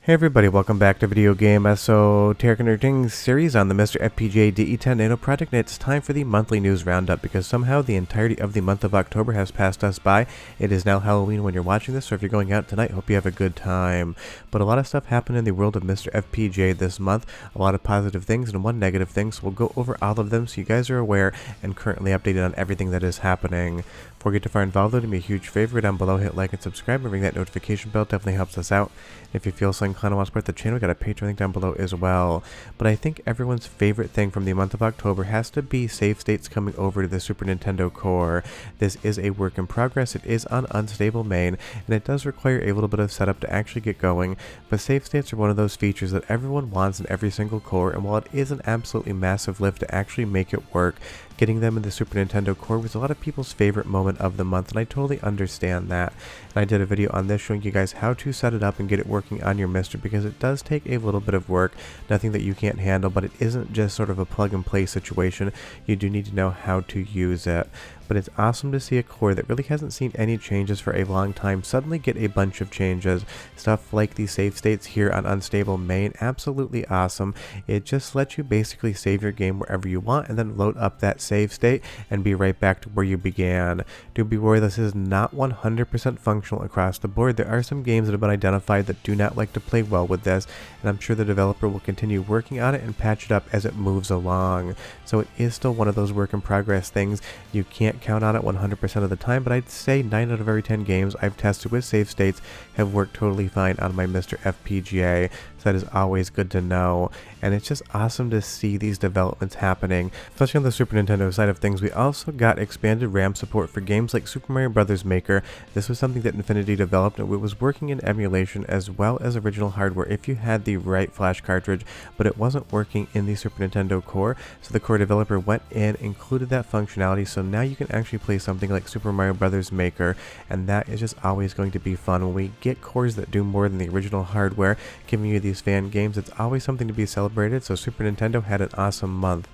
Hey everybody, welcome back to Video Game Esoteric series on the MiSTer FPGA DE10 Nano project, and it's time for the monthly news roundup because somehow the entirety of the month of October has passed us by. It is now Halloween when you're watching this, so if you're going out tonight, hope you have a good time. But a lot of stuff happened in the world of MiSTer FPGA this month, a lot of positive things and one negative thing, so we'll go over all of them so you guys are aware and currently updated on everything that is happening. Before we get too far involved, though, do me a huge favor down below, hit like and subscribe and ring that notification bell, definitely helps us out. If you feel so inclined to want to support the channel, we got a Patreon link down below as well. But I think everyone's favorite thing from the month of October has to be save states coming over to the Super Nintendo core. This is a work in progress, it is on unstable main, and it does require a little bit of setup to actually get going, but save states are one of those features that everyone wants in every single core, and while it is an absolutely massive lift to actually make it work, getting them in the Super Nintendo core was a lot of people's favorite moment of the month, and I totally understand that. And I did a video on this showing you guys how to set it up and get it working on your MiSTer, because it does take a little bit of work, nothing that you can't handle, but it isn't just sort of a plug and play situation. You do need to know how to use it. But it's awesome to see a core that really hasn't seen any changes for a long time suddenly get a bunch of changes. Stuff like the save states here on unstable main, absolutely awesome. It just lets you basically save your game wherever you want and then load up that save state and be right back to where you began. Do be aware this is not 100% functional across the board. There are some games that have been identified that do not like to play well with this, and I'm sure the developer will continue working on it and patch it up as it moves along. So it is still one of those work in progress things. You can't count on it 100% of the time, but I'd say 9 out of every 10 games I've tested with save states have worked totally fine on my MiSTer FPGA, so that is always good to know. And it's just awesome to see these developments happening, especially on the Super Nintendo side of things. We also got expanded RAM support for games like Super Mario Bros. Maker. This was something that Infinity developed, and it was working in emulation as well as original hardware if you had the right flash cartridge, but it wasn't working in the Super Nintendo core, so the core developer went in, included that functionality, so now you can actually play something like Super Mario Bros. Maker, and that is just always going to be fun. When we get cores that do more than the original hardware, giving you these fan games, it's always something to be celebrated, so Super Nintendo had an awesome month.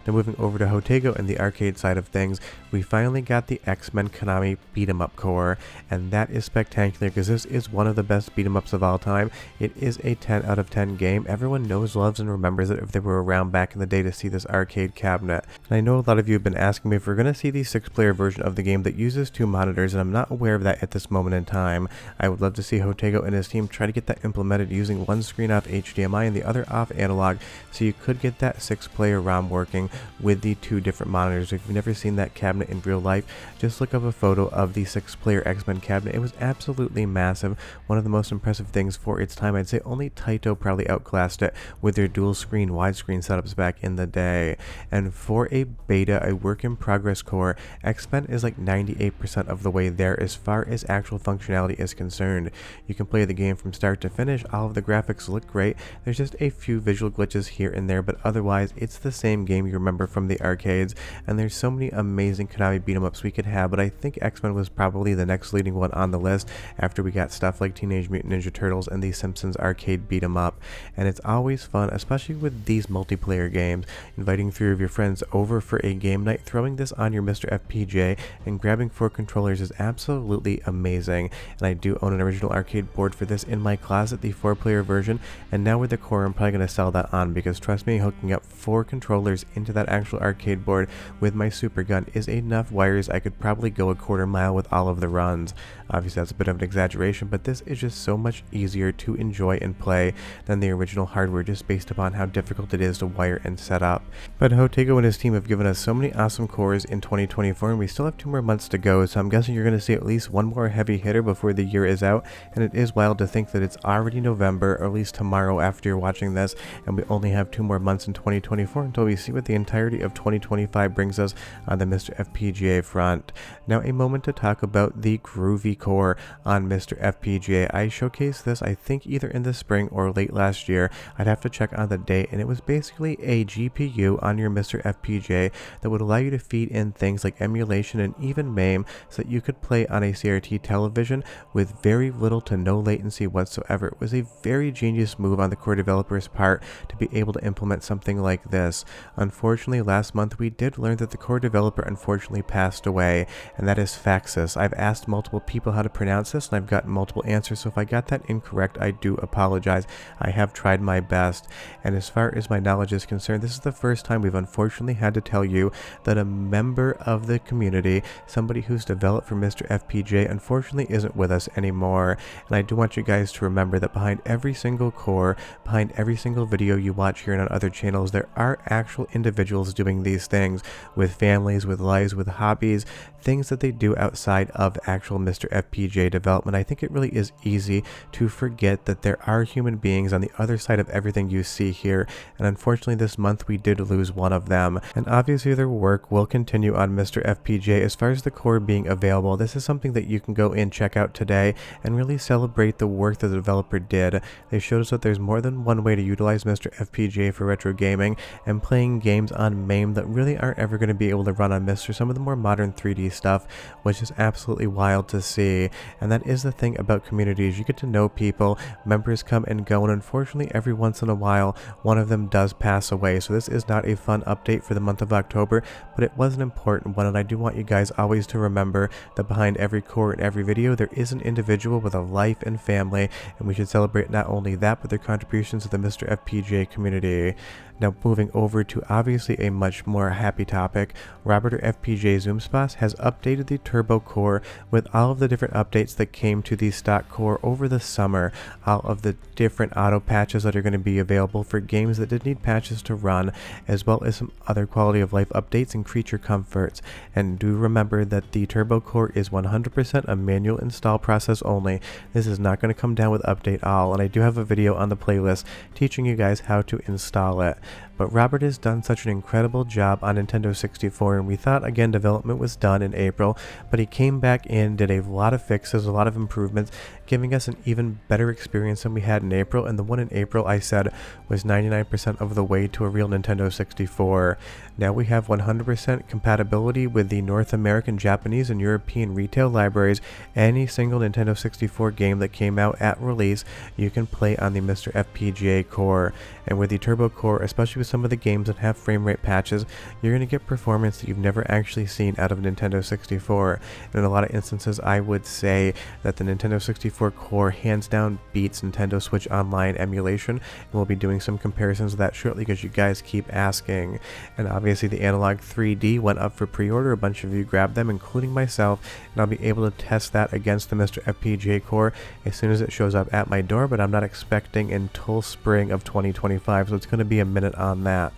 Now moving over to Jotego and the arcade side of things, we finally got the X-Men Konami beat 'em up core, and that is spectacular because this is one of the best beat 'em ups of all time. It is a 10 out of 10 game. Everyone knows, loves, and remembers it if they were around back in the day to see this arcade cabinet. And I know a lot of you have been asking me if we're going to see the 6-player version of the game that uses 2 monitors, and I'm not aware of that at this moment in time. I would love to see Jotego and his team try to get that implemented using one screen off HDMI and the other off analog, so you could get that 6-player ROM working with the 2 different monitors. If you've never seen that cabinet in real life, just look up a photo of the 6-player X-Men cabinet. It was absolutely massive, one of the most impressive things for its time. I'd say only Taito probably outclassed it with their dual screen widescreen setups back in the day. And for a beta, a work in progress core, X-Men is like 98% of the way there as far as actual functionality is concerned. You can play the game from start to finish, all of the graphics look great, there's just a few visual glitches here and there, but otherwise it's the same game you remember from the arcades, and there's so many amazing Konami beat 'em ups we could have, but I think X-Men was probably the next leading one on the list after we got stuff like Teenage Mutant Ninja Turtles and the Simpsons arcade beat 'em up. And it's always fun, especially with these multiplayer games, inviting 3 of your friends over for a game night, throwing this on your MiSTer FPGA and grabbing 4 controllers is absolutely amazing. And I do own an original arcade board for this in my closet, the 4-player version, and now with the core I'm probably going to sell that on, because trust me, hooking up 4 controllers into that actual arcade board with my super gun is enough wires. I could probably go a quarter mile with all of the runs. Obviously that's a bit of an exaggeration, but this is just so much easier to enjoy and play than the original hardware, just based upon how difficult it is to wire and set up. But Jotego and his team have given us so many awesome cores in 2024, and we still have 2 more months to go, so I'm guessing you're going to see at least one more heavy hitter before the year is out. And it is wild to think that it's already November, or at least tomorrow after you're watching this, and we only have 2 more months in 2024 until we see what the entirety of 2025 brings us on the MiSTer FPGA front. Now a moment to talk about the Groovy core on MiSTer FPGA. I showcased this I think either in the spring or late last year. I'd have to check on the date, and it was basically a GPU on your MiSTer FPGA that would allow you to feed in things like emulation and even MAME so that you could play on a CRT television with very little to no latency whatsoever. It was a very genius move on the core developer's part to be able to implement something like this. Unfortunately, unfortunately last month we did learn that the core developer unfortunately passed away, and that is Faxis. I've asked multiple people how to pronounce this, and I've gotten multiple answers, so if I got that incorrect, I do apologize. I have tried my best, and as far as my knowledge is concerned, this is the first time we've unfortunately had to tell you that a member of the community, somebody who's developed for MiSTer FPGA, unfortunately isn't with us anymore. And I do want you guys to remember that behind every single core, behind every single video you watch here and on other channels, there are actual individuals doing these things with families, with lives, with hobbies, things that they do outside of actual MiSTer FPGA development. I think it really is easy to forget that there are human beings on the other side of everything you see here, and unfortunately this month we did lose one of them. And obviously their work will continue on MiSTer FPGA. As far as the core being available, this is something that you can go in, check out today, and really celebrate the work that the developer did. They showed us that there's more than one way to utilize MiSTer FPGA for retro gaming and playing games on MAME that really aren't ever going to be able to run on MiSTer, some of the more modern 3D stuff, which is absolutely wild to see. And that is the thing about communities. You get to know people, members come and go, and unfortunately every once in a while one of them does pass away. So this is not a fun update for the month of October, but it was an important one, and I do want you guys always to remember that behind every core and every video there is an individual with a life and family, and we should celebrate not only that but their contributions to the MiSTer FPGA community. Now moving over to obviously a much more happy topic, Roboter FPGA Zoomspas has updated the turbo core with all of the different updates that came to the stock core over the summer, all of the different auto patches that are going to be available for games that did need patches to run, as well as some other quality of life updates and creature comforts. And do remember that the turbo core is 100% a manual install process only. This is not going to come down with update all, and I do have a video on the playlist teaching you guys how to install it. But Robert has done such an incredible job on Nintendo 64, and we thought again development was done in April, but he came back in, did a lot of fixes, a lot of improvements, giving us an even better experience than we had in April, and the one in April I said was 99% of the way to a real Nintendo 64. Now we have 100% compatibility with the North American, Japanese, and European retail libraries. Any single Nintendo 64 game that came out at release, you can play on the MiSTer FPGA core. And with the turbo core, especially with some of the games that have frame rate patches, you're going to get performance that you've never actually seen out of Nintendo 64. And in a lot of instances, I would say that the Nintendo 64 core hands down beats Nintendo Switch Online emulation, and we'll be doing some comparisons of that shortly because you guys keep asking. And obviously the Analog 3D went up for pre-order, a bunch of you grabbed them, including myself, and I'll be able to test that against the MiSTer FPGA core as soon as it shows up at my door, but I'm not expecting until spring of 2025, so it's going to be a minute on that.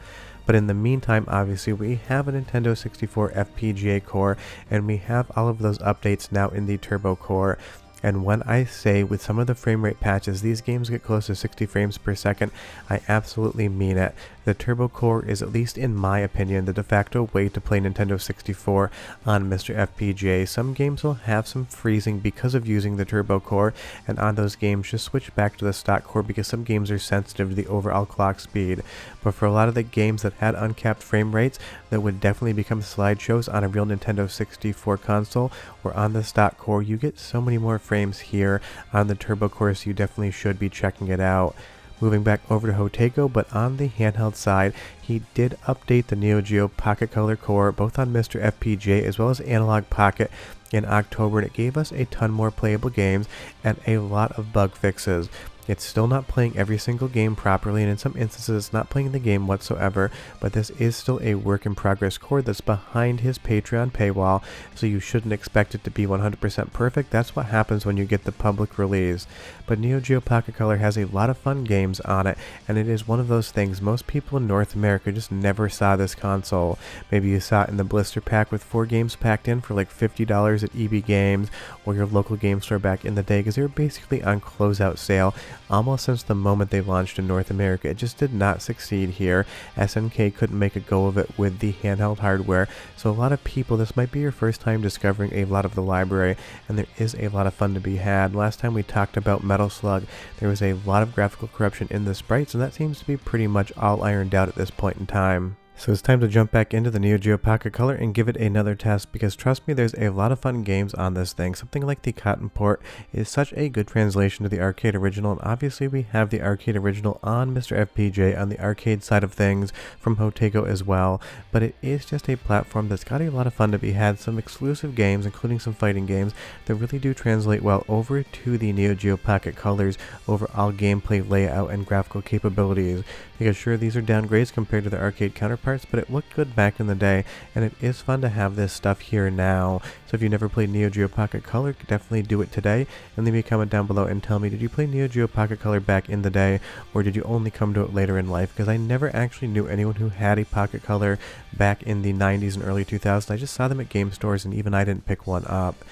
But in the meantime, obviously, we have a Nintendo 64 FPGA core, and we have all of those updates now in the turbo core. And when I say with some of the frame rate patches, these games get close to 60 frames per second, I absolutely mean it. The turbo core is, at least in my opinion, the de facto way to play Nintendo 64 on MiSTer FPGA. Some games will have some freezing because of using the turbo core, and on those games just switch back to the stock core because some games are sensitive to the overall clock speed. But for a lot of the games that had uncapped frame rates that would definitely become slideshows on a real Nintendo 64 console or on the stock core, you get so many more frames here on the turbo core, so you definitely should be checking it out. Moving back over to Jotego, but on the handheld side, he did update the Neo Geo Pocket Color core, both on MiSTer FPGA as well as Analog Pocket in October, and it gave us a ton more playable games and a lot of bug fixes. It's still not playing every single game properly, and in some instances it's not playing the game whatsoever, but this is still a work in progress core that's behind his Patreon paywall, so you shouldn't expect it to be 100% perfect. That's what happens when you get the public release. But Neo Geo Pocket Color has a lot of fun games on it, and it is one of those things most people in North America just never saw this console. Maybe you saw it in the blister pack with 4 games packed in for like $50 at EB Games or your local game store back in the day, because they were basically on closeout sale almost since the moment they launched in North America. It just did not succeed here. SNK couldn't make a go of it with the handheld hardware, so a lot of people, this might be your first time discovering a lot of the library, and there is a lot of fun to be had. Last time we talked about Metal Slug, there was a lot of graphical corruption in the sprites, and that seems to be pretty much all ironed out at this point in time. So it's time to jump back into the Geo Pocket Color and give it another test, because trust me, there's a lot of fun games on this thing. Something like the Cotton Port is such a good translation to the arcade original, and obviously we have the arcade original on MiSTer FPGA on the arcade side of things from Jotego as well, but it is just a platform that's got a lot of fun to be had. Some exclusive games, including some fighting games, that really do translate well over to the Geo Pocket Color's overall gameplay layout and graphical capabilities, because sure, these are downgrades compared to the arcade counterparts, but it looked good back in the day, and it is fun to have this stuff here now. So if you never played Geo Pocket Color, definitely do it today, and leave me a comment down below and tell me, did you play Geo Pocket Color back in the day, or did you only come to it later in life? Because I never actually knew anyone who had a Pocket Color back in the 90s and early 2000s. I just saw them at game stores, and even I didn't pick one up.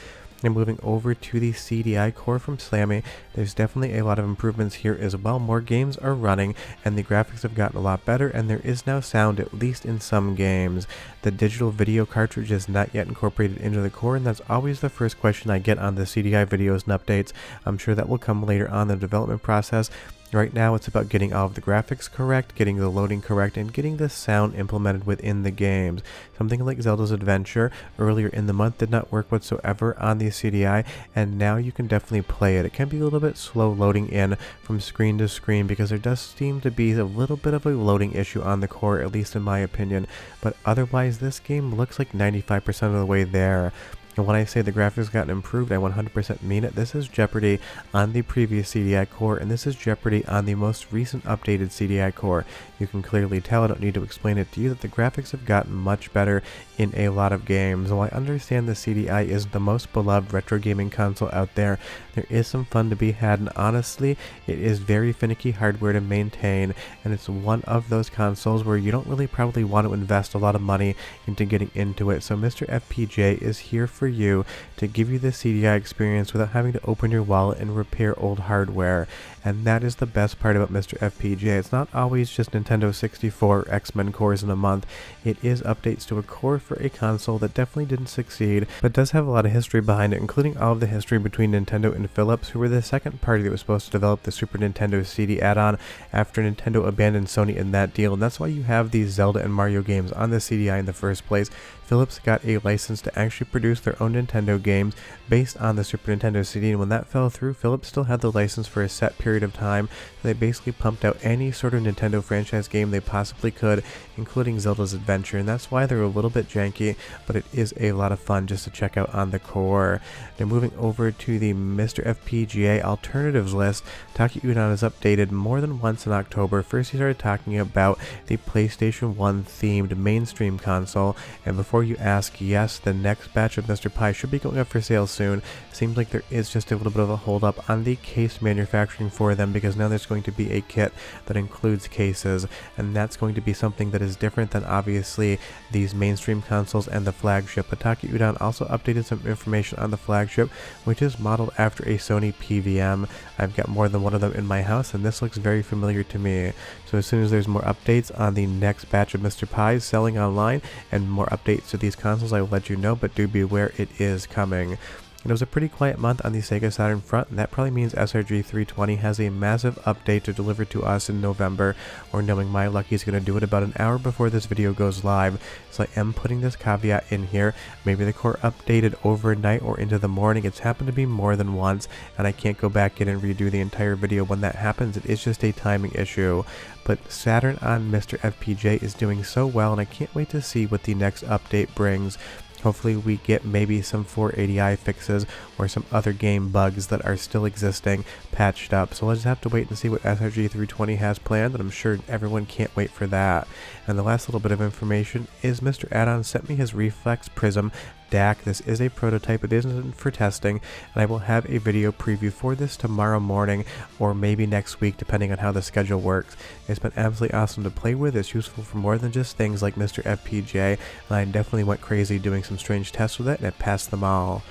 And moving over to the CD-i core from Slamy, there's definitely a lot of improvements here as well. More games are running, and the graphics have gotten a lot better, and there is now sound, at least in some games. The digital video cartridge is not yet incorporated into the core, and that's always the first question I get on the CD-i videos and updates. I'm sure that will come later on in the development process. Right now it's about getting all of the graphics correct, getting the loading correct, and getting the sound implemented within the games. Something like Zelda's Adventure earlier in the month did not work whatsoever on the CD-i, and now you can definitely play it. It can be a little bit slow loading in from screen to screen, because there does seem to be a little bit of a loading issue on the core, at least in my opinion, but otherwise this game looks like 95% of the way there. And when I say the graphics gotten improved, I 100% mean it. This is Jeopardy on the previous CD-i core, and this is Jeopardy on the most recent updated CD-i core. You can clearly tell, I don't need to explain it to you, that the graphics have gotten much better in a lot of games. While I understand the CD-i isn't the most beloved retro gaming console out there, there is some fun to be had, and honestly, it is very finicky hardware to maintain, and it's one of those consoles where you don't really probably want to invest a lot of money into getting into it. So MiSTer FPGA is here for you to give you the CD-i experience without having to open your wallet and repair old hardware. And that is the best part about MiSTer FPGA. It's not always just Nintendo 64 or X-Men cores in a month. It is updates to a core for a console that definitely didn't succeed, but does have a lot of history behind it, including all of the history between Nintendo and Philips, who were the second party that was supposed to develop the Super Nintendo CD add-on after Nintendo abandoned Sony in that deal. And that's why you have these Zelda and Mario games on the CD-i in the first place. Philips got a license to actually produce their own Nintendo games based on the Super Nintendo CD, and when that fell through, Philips still had the license for a set period of time. They basically pumped out any sort of Nintendo franchise game they possibly could, including Zelda's Adventure, and that's why they're a little bit janky, but it is a lot of fun just to check out on the core. Now moving over to the MiSTer FPGA alternatives list, Taki Udon is updated more than once in October. First he started talking about the PlayStation 1 themed mainstream console, and before you ask, yes, the next batch of Mr. Pi should be going up for sale soon. Seems like there is just a little bit of a hold up on the case manufacturing for them, because now there's going to be a kit that includes cases, and that's going to be something that is different than obviously these mainstream consoles and the flagship. But Taki Udon also updated some information on the flagship, which is modeled after a Sony PVM. I've got more than one of them in my house, and this looks very familiar to me. So as soon as there's more updates on the next batch of Mr. Pi's selling online and more updates to these consoles, I will let you know, but do be aware it is coming. It was a pretty quiet month on the Sega Saturn front, and that probably means SRG 320 has a massive update to deliver to us in November, or knowing my luck, he's going to do it about an hour before this video goes live. So I am putting this caveat in here. Maybe the core updated overnight or into the morning. It's happened to be more than once, and I can't go back in and redo the entire video when that happens. It is just a timing issue. But Saturn on MiSTer FPGA is doing so well, and I can't wait to see what the next update brings. Hopefully we get maybe some 480i fixes or some other game bugs that are still existing patched up. So let's just have to wait and see what SRG 320 has planned, and I'm sure everyone can't wait for that. And the last little bit of information is Mr. Addon sent me his Reflex Prism DAC. This is a prototype, it isn't for testing, and I will have a video preview for this tomorrow morning or maybe next week depending on how the schedule works. It's been absolutely awesome to play with. It's useful for more than just things like MiSTer FPGA, and I definitely went crazy doing some strange tests with it, and it passed them all.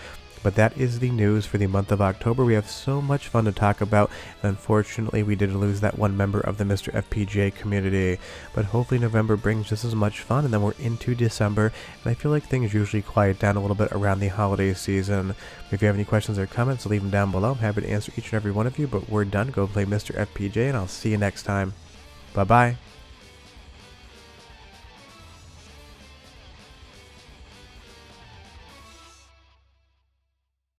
But that is the news for the month of October. We have so much fun to talk about, and unfortunately we did lose that one member of the MiSTer FPGA community. But hopefully November brings just as much fun, and then we're into December, and I feel like things usually quiet down a little bit around the holiday season. If you have any questions or comments, leave them down below. I'm happy to answer each and every one of you, but we're done. Go play MiSTer FPGA, and I'll see you next time. Bye-bye.